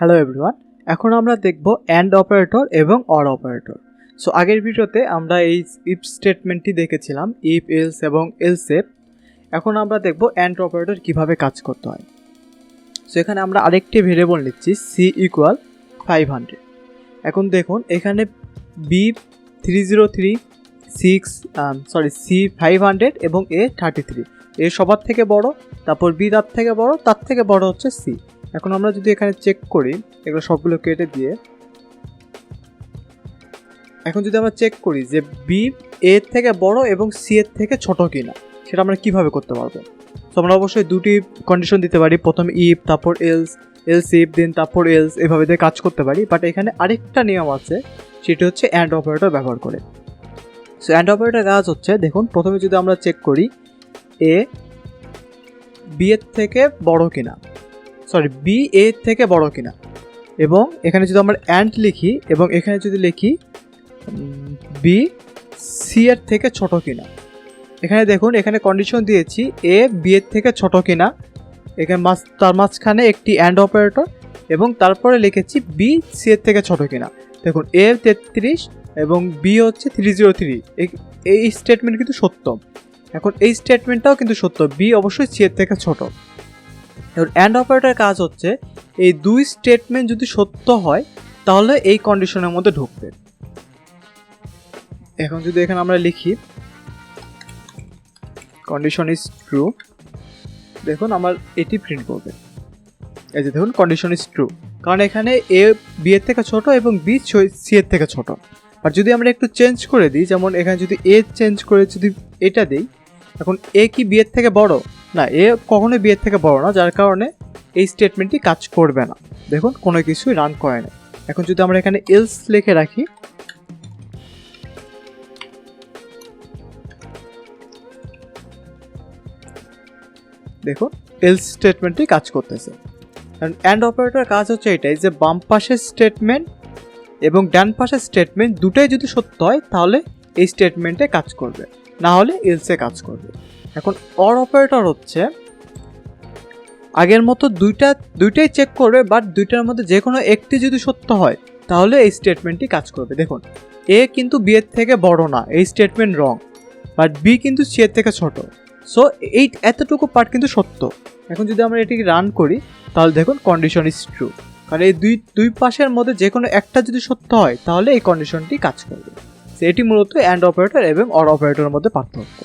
Hello everyone, এখন আমরা দেখব অ্যান্ড অপারেটর এবং অর অপারেটর। সো আগের ভিডিওতে আমরা এই ইফ স্টেটমেন্টটি দেখেছিলাম, ইফ, এলস এবং এলসেফ। এখন আমরা দেখব অ্যান্ড অপারেটর কিভাবে কাজ করতে হয়। সো এখানে আমরা আরেকটি ভেরিয়েবল নিচ্ছি সি ইকুয়াল 500। এখন দেখুন এখানে বি 303, সি 500 এবং এ 33। এ সবার থেকে বড়, তারপর বি তার থেকে বড়, তার থেকে বড় হচ্ছে সি। এখন আমরা যদি এখানে চেক করি, এগুলো সবগুলো কেটে দিয়ে এখন যদি আমরা চেক করি যে বি এর থেকে বড় এবং সি এর থেকে ছোট কিনা, সেটা আমরা কিভাবে করতে পারবো। তো আমরা অবশ্যই দুটি কন্ডিশন দিতে পারি, প্রথমে ইফ, তারপর এলস, এলস ইফ, দেন তারপর এলস, এভাবে দিয়ে কাজ করতে পারি। বাট এখানে আরেকটা নিয়ম আছে, সেটি হচ্ছে অ্যান্ড অপারেটর ব্যবহার করে। সো অ্যান্ড অপারেটর কাজ হচ্ছে, দেখুন প্রথমে যদি আমরা চেক করি এ বি এর থেকে বড় কিনা, বি এ থেকে বড় কিনা, এবং এখানে যদি আমরা অ্যান্ড লিখি এবং এখানে যদি লিখি বি সি এর থেকে ছোট কিনা। এখানে দেখুন এখানে কন্ডিশন দিয়েছি এ বি এর থেকে ছোট কিনা, এখানে তার মাঝখানে একটি অ্যান্ড অপারেটর এবং তারপরে লিখেছি বি সি এর থেকে ছোট কিনা। দেখুন এ 33 এবং বি হচ্ছে 303। এই স্টেটমেন্ট কিন্তু সত্য। এখন এই স্টেটমেন্টটাও কিন্তু সত্য, বি অবশ্যই সি এর থেকে ছোট। এবার অ্যান্ড অপারেটর কাজ হচ্ছে এই দুই স্টেটমেন্ট যদি সত্য হয় তাহলে এই কন্ডিশনের মধ্যে ঢুকবে। এখন যদি এখানে আমরা লিখি কন্ডিশন ইজ ট্রু, দেখুন আমার এটি প্রিন্ট করবে। এই যে দেখুন কন্ডিশন ইজ ট্রু, কারণ এখানে এ বি এর থেকে ছোট এবং বি সি এর থেকে ছোট। আর যদি আমরা একটু চেঞ্জ করে দিই, যেমন এখানে যদি এ চেঞ্জ করে যদি এটা দিই, এখন এ কি বি এর থেকে বড় না, এ কখনোই বি এর থেকে বড় না, যার কারণে এই স্টেটমেন্টটি কাজ করবে না। দেখুন কোনো কিছুই রান করে না। এখন যদি আমরা এখানে এলস লিখে রাখি, দেখুন এলস স্টেটমেন্টটি কাজ করতেছে। কারণ অ্যান্ড অপারেটর কাজ হচ্ছে এটাই যে বাম পাশের স্টেটমেন্ট এবং ডান পাশের স্টেটমেন্ট দুটাই যদি সত্য হয় তাহলে এই স্টেটমেন্টে কাজ করবে, না হলে এলসে কাজ করবে। এখন অর অপারেটর হচ্ছে আগের মতো দুইটাই চেক করবে, বাট দুইটার মধ্যে যে কোনো একটি যদি সত্য হয় তাহলে এই স্টেটমেন্টটি কাজ করবে। দেখুন এ কিন্তু বি এর থেকে বড় না, এই স্টেটমেন্ট রং, বাট বি কিন্তু সি এর থেকে ছোট। সো এই এতটুকু পার্ট কিন্তু সত্য। এখন যদি আমরা এটিকে রান করি তাহলে দেখুন কন্ডিশন ইজ ট্রু, কারণ এই দুই পাশের মধ্যে যে কোনো একটা যদি সত্য হয় তাহলে এই কন্ডিশনটি কাজ করবে। এটি মূলত অ্যান্ড অপারেটর এবং অর অপারেটরের মধ্যে পার্থক্য।